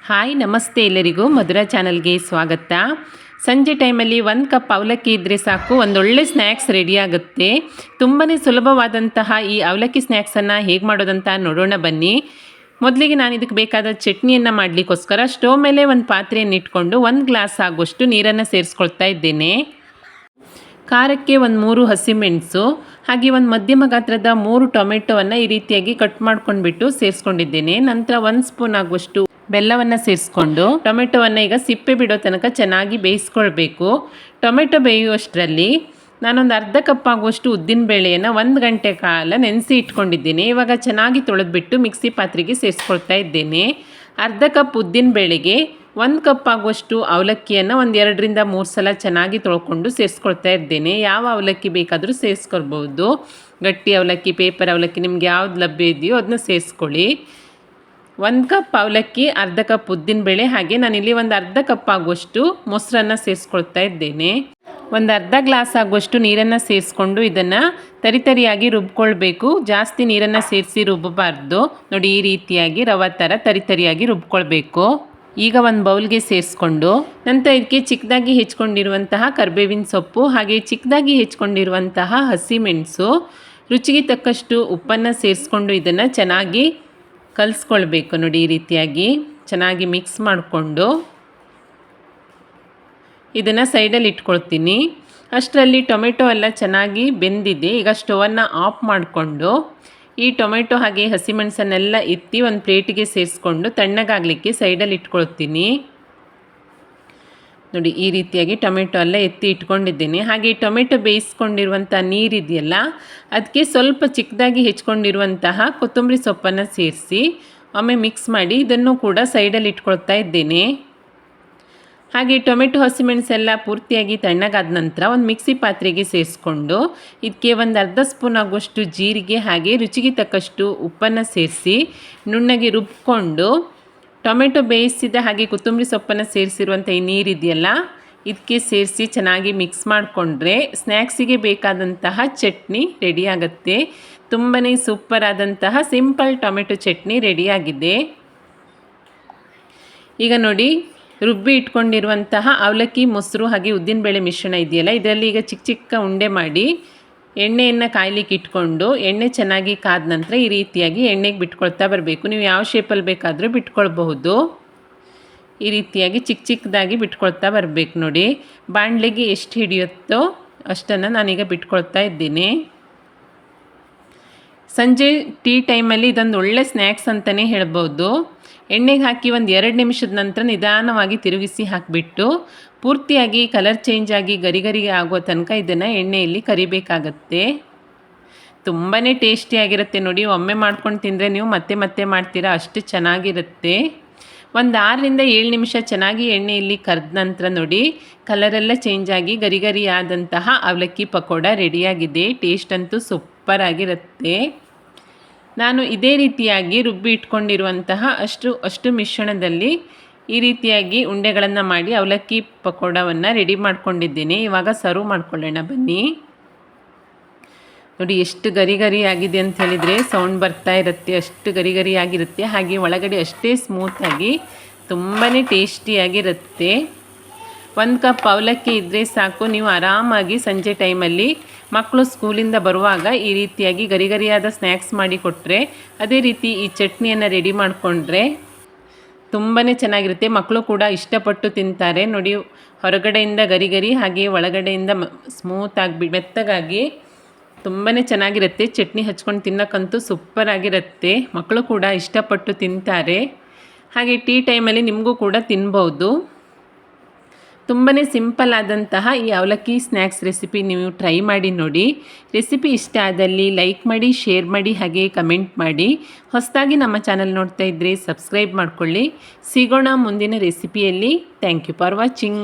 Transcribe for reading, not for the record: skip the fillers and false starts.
Hi ನಮಸ್ತೆ ಎಲ್ಲರಿಗೂ ಮಧುರಾ ಚಾನಲ್ಗೆ ಸ್ವಾಗತ. ಸಂಜೆ ಟೈಮಲ್ಲಿ 1 ಕಪ್ ಅವಲಕ್ಕಿ ಇದ್ದರೆ ಸಾಕು, ಒಂದೊಳ್ಳೆ ಸ್ನ್ಯಾಕ್ಸ್ ರೆಡಿ ಆಗುತ್ತೆ. ತುಂಬಾ ಸುಲಭವಾದಂತಹ ಈ ಅವಲಕ್ಕಿ ಸ್ನ್ಯಾಕ್ಸನ್ನು ಹೇಗೆ ಮಾಡೋದಂತ ನೋಡೋಣ ಬನ್ನಿ. ಮೊದಲಿಗೆ ನಾನು ಇದಕ್ಕೆ ಬೇಕಾದ ಚಟ್ನಿಯನ್ನು ಮಾಡಲಿಕ್ಕೋಸ್ಕರ ಸ್ಟವ್ ಮೇಲೆ ಒಂದು ಪಾತ್ರೆಯನ್ನು ಇಟ್ಕೊಂಡು 1 ಗ್ಲಾಸ್ ಆಗುವಷ್ಟು ನೀರನ್ನು ಸೇರಿಸ್ಕೊಳ್ತಾ ಇದ್ದೇನೆ. ಖಾರಕ್ಕೆ ಒಂದು 3 ಹಸಿಮೆಣಸು ಹಾಗೆ ಒಂದು ಮಧ್ಯಮ ಗಾತ್ರದ 3 ಟೊಮೆಟೊವನ್ನು ಈ ರೀತಿಯಾಗಿ ಕಟ್ ಮಾಡ್ಕೊಂಡ್ಬಿಟ್ಟು ಸೇರಿಸ್ಕೊಂಡಿದ್ದೇನೆ. ನಂತರ 1 ಸ್ಪೂನ್ ಆಗುವಷ್ಟು ಬೆಲ್ಲವನ್ನು ಸೇರಿಸ್ಕೊಂಡು ಟೊಮೆಟೊವನ್ನು ಈಗ ಸಿಪ್ಪೆ ಬಿಡೋ ತನಕ ಚೆನ್ನಾಗಿ ಬೇಯಿಸ್ಕೊಳ್ಬೇಕು. ಟೊಮೆಟೊ ಬೇಯುವಷ್ಟರಲ್ಲಿ ನಾನೊಂದು ಅರ್ಧ ಕಪ್ ಆಗುವಷ್ಟು ಉದ್ದಿನ ಬೇಳೆಯನ್ನು 1 ಗಂಟೆ ಕಾಲ ನೆನೆಸಿ ಇಟ್ಕೊಂಡಿದ್ದೀನಿ. ಇವಾಗ ಚೆನ್ನಾಗಿ ತೊಳೆದ್ಬಿಟ್ಟು ಮಿಕ್ಸಿ ಪಾತ್ರೆಗೆ ಸೇರಿಸ್ಕೊಳ್ತಾ ಇದ್ದೇನೆ. ಅರ್ಧ ಕಪ್ ಉದ್ದಿನ ಬೇಳೆಗೆ 1 ಕಪ್ ಆಗುವಷ್ಟು ಅವಲಕ್ಕಿಯನ್ನು 2ರಿಂದ 3 ಸಲ ಚೆನ್ನಾಗಿ ತೊಳ್ಕೊಂಡು ಸೇರಿಸ್ಕೊಳ್ತಾ ಇದ್ದೇನೆ. ಯಾವ ಅವಲಕ್ಕಿ ಬೇಕಾದರೂ ಸೇರಿಸ್ಕೊಳ್ಬೋದು. ಗಟ್ಟಿ ಅವಲಕ್ಕಿ, ಪೇಪರ್ ಅವಲಕ್ಕಿ, ನಿಮ್ಗೆ ಯಾವ್ದು ಲಭ್ಯ ಇದೆಯೋ ಅದನ್ನ ಸೇರಿಸ್ಕೊಳ್ಳಿ. 1 ಕಪ್ ಅವಲಕ್ಕಿ, ಅರ್ಧ ಕಪ್ ಉದ್ದಿನಬೇಳೆ, ಹಾಗೆ ನಾನಿಲ್ಲಿ ಒಂದು ಅರ್ಧ ಕಪ್ ಆಗುವಷ್ಟು ಮೊಸರನ್ನು ಸೇರಿಸ್ಕೊಳ್ತಾ ಇದ್ದೇನೆ. ಒಂದು ಅರ್ಧ ಗ್ಲಾಸ್ ಆಗುವಷ್ಟು ನೀರನ್ನು ಸೇರಿಸ್ಕೊಂಡು ಇದನ್ನು ತರಿತರಿಯಾಗಿ ರುಬ್ಕೊಳ್ಬೇಕು. ಜಾಸ್ತಿ ನೀರನ್ನು ಸೇರಿಸಿ ರುಬ್ಬಬಾರ್ದು. ನೋಡಿ, ಈ ರೀತಿಯಾಗಿ ರವೆ ಥರ ತರಿತರಿಯಾಗಿ ರುಬ್ಕೊಳ್ಬೇಕು. ಈಗ ಒಂದು ಬೌಲ್ಗೆ ಸೇರಿಸ್ಕೊಂಡು ನಂತರ ಇದಕ್ಕೆ ಚಿಕ್ಕದಾಗಿ ಹೆಚ್ಕೊಂಡಿರುವಂತಹ ಕರಿಬೇವಿನ ಸೊಪ್ಪು ಹಾಗೆ ಚಿಕ್ಕದಾಗಿ ಹೆಚ್ಕೊಂಡಿರುವಂತಹ ಹಸಿಮೆಣಸು, ರುಚಿಗೆ ತಕ್ಕಷ್ಟು ಉಪ್ಪನ್ನು ಸೇರಿಸ್ಕೊಂಡು ಇದನ್ನು ಚೆನ್ನಾಗಿ ಕಲಿಸ್ಕೊಳ್ಬೇಕು. ನೋಡಿ, ಈ ರೀತಿಯಾಗಿ ಚೆನ್ನಾಗಿ ಮಿಕ್ಸ್ ಮಾಡಿಕೊಂಡು ಇದನ್ನು ಸೈಡಲ್ಲಿ ಇಟ್ಕೊಳ್ತೀನಿ. ಅಷ್ಟರಲ್ಲಿ ಟೊಮೆಟೊ ಎಲ್ಲ ಚೆನ್ನಾಗಿ ಬೆಂದಿದೆ. ಈಗ ಸ್ಟವನ್ನು ಆಫ್ ಮಾಡಿಕೊಂಡು ಈ ಟೊಮೆಟೊ ಹಾಗೆ ಹಸಿಮೆಣಸನ್ನೆಲ್ಲ ಎತ್ತಿ ಒಂದು ಪ್ಲೇಟಿಗೆ ಸೇರಿಸ್ಕೊಂಡು ತಣ್ಣಗಾಗಲಿಕ್ಕೆ ಸೈಡಲ್ಲಿ ಇಟ್ಕೊಳ್ತೀನಿ. ನೋಡಿ, ಈ ರೀತಿಯಾಗಿ ಟೊಮೆಟೊ ಎಲ್ಲ ಎತ್ತಿ ಇಟ್ಕೊಂಡಿದ್ದೀನಿ. ಹಾಗೆ ಟೊಮೆಟೊ ಬೇಯಿಸ್ಕೊಂಡಿರುವಂಥ ನೀರಿದೆಯಲ್ಲ, ಅದಕ್ಕೆ ಸ್ವಲ್ಪ ಚಿಕ್ಕದಾಗಿ ಹೆಚ್ಕೊಂಡಿರುವಂತಹ ಕೊತ್ತಂಬರಿ ಸೊಪ್ಪನ್ನು ಸೇರಿಸಿ ಒಮ್ಮೆ ಮಿಕ್ಸ್ ಮಾಡಿ ಇದನ್ನು ಕೂಡ ಸೈಡಲ್ಲಿ ಇಟ್ಕೊಳ್ತಾ ಇದ್ದೇನೆ. ಹಾಗೆ ಟೊಮೆಟೊ ಹಸಿಮೆಣಸೆಲ್ಲ ಪೂರ್ತಿಯಾಗಿ ತಣ್ಣಗಾದ ನಂತರ ಒಂದು ಮಿಕ್ಸಿ ಪಾತ್ರೆಗೆ ಸೇರಿಸ್ಕೊಂಡು ಇದಕ್ಕೆ ಒಂದು ಅರ್ಧ ಸ್ಪೂನ್ ಆಗುವಷ್ಟು ಜೀರಿಗೆ ಹಾಗೆ ರುಚಿಗೆ ತಕ್ಕಷ್ಟು ಉಪ್ಪನ್ನು ಸೇರಿಸಿ ನುಣ್ಣಗೆ ರುಬ್ಕೊಂಡು ಟೊಮೆಟೊ ಬೇಯಿಸಿದ ಹಾಗೆ ಕೊತ್ತಂಬರಿ ಸೊಪ್ಪನ್ನು ಸೇರಿಸಿರುವಂಥ ಈ ನೀರಿದೆಯಲ್ಲ ಇದಕ್ಕೆ ಸೇರಿಸಿ ಚೆನ್ನಾಗಿ ಮಿಕ್ಸ್ ಮಾಡಿಕೊಂಡ್ರೆ ಸ್ನ್ಯಾಕ್ಸಿಗೆ ಬೇಕಾದಂತಹ ಚಟ್ನಿ ರೆಡಿಯಾಗುತ್ತೆ. ತುಂಬಾ ಸೂಪರ್ ಆದಂತಹ ಸಿಂಪಲ್ ಟೊಮೆಟೊ ಚಟ್ನಿ ರೆಡಿಯಾಗಿದೆ. ಈಗ ನೋಡಿ, ರುಬ್ಬಿ ಇಟ್ಕೊಂಡಿರುವಂತಹ ಅವಲಕ್ಕಿ, ಮೊಸರು ಹಾಗೆ ಉದ್ದಿನಬೇಳೆ ಮಿಶ್ರಣ ಇದೆಯಲ್ಲ, ಇದರಲ್ಲಿ ಈಗ ಚಿಕ್ಕ ಚಿಕ್ಕ ಉಂಡೆ ಮಾಡಿ ಎಣ್ಣೆಯನ್ನು ಕಾಯ್ಲಿಕ್ಕೆ ಇಟ್ಕೊಂಡು ಎಣ್ಣೆ ಚೆನ್ನಾಗಿ ಕಾದ ನಂತರ ಈ ರೀತಿಯಾಗಿ ಎಣ್ಣೆಗೆ ಬಿಟ್ಕೊಳ್ತಾ ಬರಬೇಕು. ನೀವು ಯಾವ ಶೇಪಲ್ಲಿ ಬೇಕಾದರೂ ಬಿಟ್ಕೊಳ್ಬಹುದು. ಈ ರೀತಿಯಾಗಿ ಚಿಕ್ಕ ಚಿಕ್ಕದಾಗಿ ಬಿಟ್ಕೊಳ್ತಾ ಬರಬೇಕು. ನೋಡಿ, ಬಾಣಲೆಗೆ ಎಷ್ಟು ಹಿಡಿಯುತ್ತೋ ಅಷ್ಟನ್ನು ನಾನೀಗ ಬಿಟ್ಕೊಳ್ತಾ ಇದ್ದೀನಿ. ಸಂಜೆ ಟೀ ಟೈಮಲ್ಲಿ ಇದೊಂದು ಒಳ್ಳೆ ಸ್ನ್ಯಾಕ್ಸ್ ಅಂತಲೇ ಹೇಳ್ಬೋದು. ಎಣ್ಣೆಗೆ ಹಾಕಿ ಒಂದು 2 ನಿಮಿಷದ ನಂತರ ನಿಧಾನವಾಗಿ ತಿರುಗಿಸಿ ಹಾಕಿಬಿಟ್ಟು ಪೂರ್ತಿಯಾಗಿ ಕಲರ್ ಚೇಂಜ್ ಆಗಿ ಗರಿ ಗರಿಗೆ ಆಗೋ ತನಕ ಇದನ್ನು ಎಣ್ಣೆಯಲ್ಲಿ ಕರಿಬೇಕಾಗತ್ತೆ. ತುಂಬಾ ಟೇಸ್ಟಿಯಾಗಿರುತ್ತೆ. ನೋಡಿ, ಒಮ್ಮೆ ಮಾಡ್ಕೊಂಡು ತಿಂದರೆ ನೀವು ಮತ್ತೆ ಮತ್ತೆ ಮಾಡ್ತೀರಾ, ಅಷ್ಟು ಚೆನ್ನಾಗಿರುತ್ತೆ. ಒಂದು 6ರಿಂದ 7 ನಿಮಿಷ ಚೆನ್ನಾಗಿ ಎಣ್ಣೆಯಲ್ಲಿ ಕರೆದ ನಂತರ ನೋಡಿ, ಕಲರೆಲ್ಲ ಚೇಂಜ್ ಆಗಿ ಗರಿ ಗರಿ ಆದಂತಹ ಅವಲಕ್ಕಿ ಪಕೋಡ ರೆಡಿಯಾಗಿದೆ. ಟೇಸ್ಟ್ ಅಂತೂ ಸೂಪರ್ ಆಗಿರುತ್ತೆ. ನಾನು ಇದೇ ರೀತಿಯಾಗಿ ರುಬ್ಬಿ ಇಟ್ಕೊಂಡಿರುವಂತಹ ಅಷ್ಟು ಮಿಶ್ರಣದಲ್ಲಿ ಈ ರೀತಿಯಾಗಿ ಉಂಡೆಗಳನ್ನು ಮಾಡಿ ಅವಲಕ್ಕಿ ಪಕೋಡವನ್ನು ರೆಡಿ ಮಾಡ್ಕೊಂಡಿದ್ದೇನೆ. ಇವಾಗ ಸರ್ವ್ ಮಾಡ್ಕೊಳ್ಳೋಣ ಬನ್ನಿ. ನೋಡಿ, ಎಷ್ಟು ಗರಿ ಗರಿ ಆಗಿದೆ ಅಂತ ಹೇಳಿದರೆ ಸೌಂಡ್ ಬರ್ತಾ ಇರುತ್ತೆ. ಅಷ್ಟು ಗರಿ ಗರಿ ಆಗಿರುತ್ತೆ. ಹಾಗೆ ಒಳಗಡೆ ಅಷ್ಟೇ ಸ್ಮೂತಾಗಿ ತುಂಬಾ ಟೇಸ್ಟಿಯಾಗಿರುತ್ತೆ. 1 ಕಪ್ ಅವಲಕ್ಕಿ ಇದ್ದರೆ ಸಾಕು, ನೀವು ಆರಾಮಾಗಿ ಸಂಜೆ ಟೈಮಲ್ಲಿ ಮಕ್ಕಳು ಸ್ಕೂಲಿಂದ ಬರುವಾಗ ಈ ರೀತಿಯಾಗಿ ಗರಿ ಗರಿಯಾದ ಸ್ನ್ಯಾಕ್ಸ್ ಮಾಡಿ ಕೊಟ್ಟರೆ, ಅದೇ ರೀತಿ ಈ ಚಟ್ನಿಯನ್ನು ರೆಡಿ ಮಾಡಿಕೊಂಡ್ರೆ ತುಂಬಾ ಚೆನ್ನಾಗಿರುತ್ತೆ. ಮಕ್ಕಳು ಕೂಡ ಇಷ್ಟಪಟ್ಟು ತಿಂತಾರೆ. ನೋಡಿ, ಹೊರಗಡೆಯಿಂದ ಗರಿ ಗರಿ ಹಾಗೆ ಒಳಗಡೆಯಿಂದ ಸ್ಮೂತಾಗಿ ಮೆತ್ತಗಾಗಿ ತುಂಬಾ ಚೆನ್ನಾಗಿರುತ್ತೆ. ಚಟ್ನಿ ಹಚ್ಕೊಂಡು ತಿನ್ನೋಕ್ಕಂತೂ ಸೂಪರ್ ಆಗಿರುತ್ತೆ. ಮಕ್ಕಳು ಕೂಡ ಇಷ್ಟಪಟ್ಟು ತಿಂತಾರೆ. ಹಾಗೆ ಟೀ ಟೈಮಲ್ಲಿ ನಿಮಗೂ ಕೂಡ ತಿನ್ಬೋದು. ತುಂಬಾ ಸಿಂಪಲ್ ಆದಂತಹ ಈ ಅವಲಕ್ಕಿ ಸ್ನ್ಯಾಕ್ಸ್ ರೆಸಿಪಿ ನೀವು ಟ್ರೈ ಮಾಡಿ ನೋಡಿ. ರೆಸಿಪಿ ಇಷ್ಟ ಆದಲ್ಲಿ ಲೈಕ್ ಮಾಡಿ, ಶೇರ್ ಮಾಡಿ, ಹಾಗೆ ಕಮೆಂಟ್ ಮಾಡಿ. ಹೊಸದಾಗಿ ನಮ್ಮ ಚಾನಲ್ ನೋಡ್ತಾ ಇದ್ದರೆ ಸಬ್ಸ್ಕ್ರೈಬ್ ಮಾಡ್ಕೊಳ್ಳಿ. ಸಿಗೋಣ ಮುಂದಿನ ರೆಸಿಪಿಯಲ್ಲಿ. Thank you for watching.